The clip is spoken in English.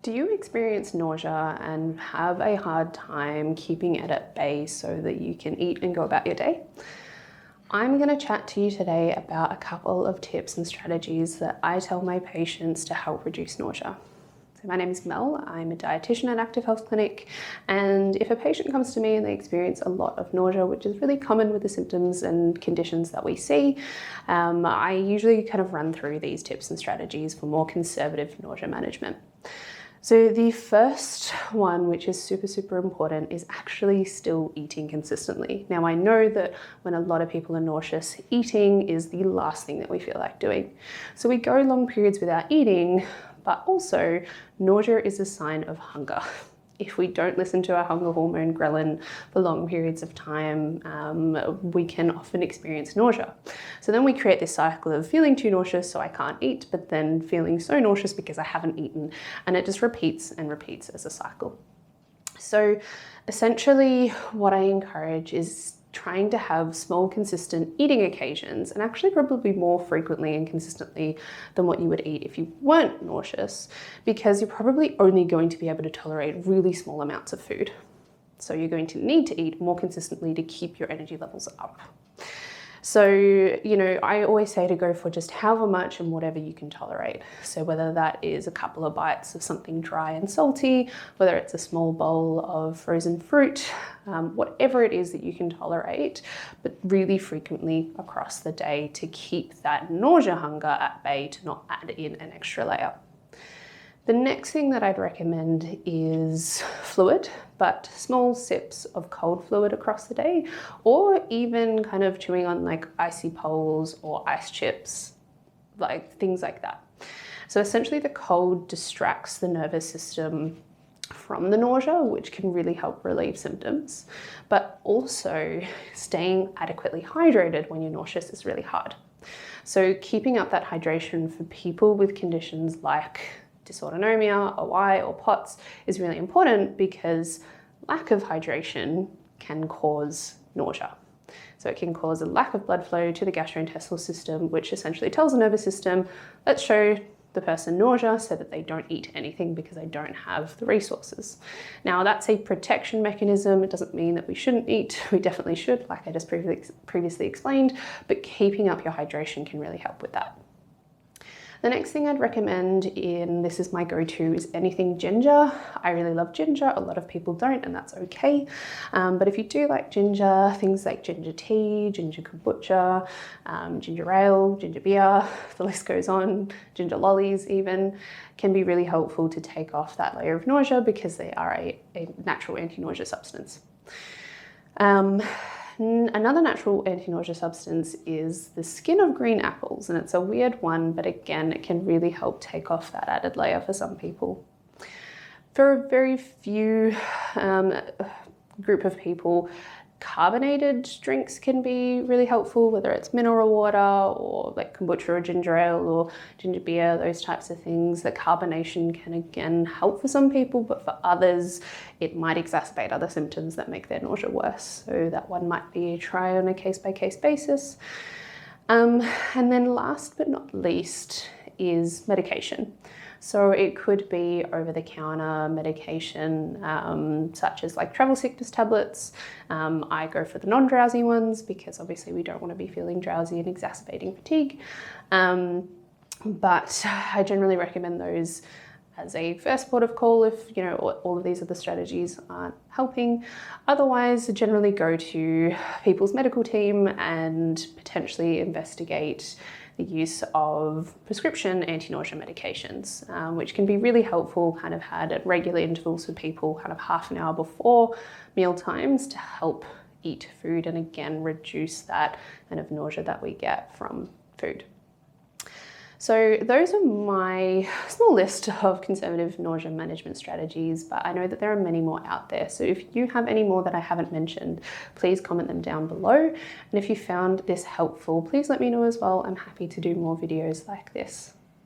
Do you experience nausea and have a hard time keeping it at bay so that you can eat and go about your day? I'm going to chat to you today about a couple of tips and strategies that I tell my patients to help reduce nausea. So my name is Mel, I'm a dietitian at Active Health Clinic, and if a patient comes to me and they experience a lot of nausea, which is really common with the symptoms and conditions that we see, I usually kind of run through these tips and strategies for more conservative nausea management. So the first one, which is super important, is actually still eating consistently. Now I know that when a lot of people are nauseous, eating is the last thing that we feel like doing. So we go long periods without eating, but also nausea is a sign of hunger. If we don't listen to our hunger hormone ghrelin for long periods of time, we can often experience nausea. So then we create this cycle of feeling too nauseous so I can't eat, but then feeling so nauseous because I haven't eaten, and it just repeats and repeats as a cycle. So essentially what I encourage is trying to have small, consistent eating occasions, and actually probably more frequently and consistently than what you would eat if you weren't nauseous, because you're probably only going to be able to tolerate really small amounts of food. So you're going to need to eat more consistently to keep your energy levels up. So, I always say to go for just however much and whatever you can tolerate. So whether that is a couple of bites of something dry and salty, whether it's a small bowl of frozen fruit, whatever it is that you can tolerate, but really frequently across the day to keep that nausea hunger at bay, to not add in an extra layer. The next thing that I'd recommend is fluid, but small sips of cold fluid across the day, or even kind of chewing on like icy poles or ice chips, like things like that. So essentially the cold distracts the nervous system from the nausea, which can really help relieve symptoms, but also staying adequately hydrated when you're nauseous is really hard. So keeping up that hydration for people with conditions like dysautonomia, OI, or POTS is really important, because lack of hydration can cause nausea. So it can cause a lack of blood flow to the gastrointestinal system, which essentially tells the nervous system, let's show the person nausea so that they don't eat anything because they don't have the resources. Now that's a protection mechanism. It doesn't mean that we shouldn't eat. We definitely should, like I just previously explained, but keeping up your hydration can really help with that. The next thing I'd recommend, this is my go-to, is anything ginger. I really love ginger. A lot of people don't, and that's okay. But if you do like ginger, things like ginger tea, ginger kombucha, ginger ale, ginger beer, the list goes on, ginger lollies even, can be really helpful to take off that layer of nausea because they are a natural anti-nausea substance. Another natural anti-nausea substance is the skin of green apples, and it's a weird one, but again, it can really help take off that added layer for some people. For a very few group of people, carbonated drinks can be really helpful, whether it's mineral water or like kombucha or ginger ale or ginger beer, those types of things. The carbonation can again help for some people, but for others it might exacerbate other symptoms that make their nausea worse. So that one might be a try on a case-by-case basis. And then last but not least is medication. So it could be over-the-counter medication, such as like travel sickness tablets. I go for the non-drowsy ones because obviously we don't want to be feeling drowsy and exacerbating fatigue. But I generally recommend those as a first port of call if all of these other strategies aren't helping. Otherwise, I generally go to people's medical team and potentially investigate the use of prescription anti-nausea medications, which can be really helpful, kind of had at regular intervals for people, kind of half an hour before meal times, to help eat food and again reduce that kind of nausea that we get from food. So those are my small list of conservative nausea management strategies, but I know that there are many more out there. So if you have any more that I haven't mentioned, please comment them down below. And if you found this helpful, please let me know as well. I'm happy to do more videos like this.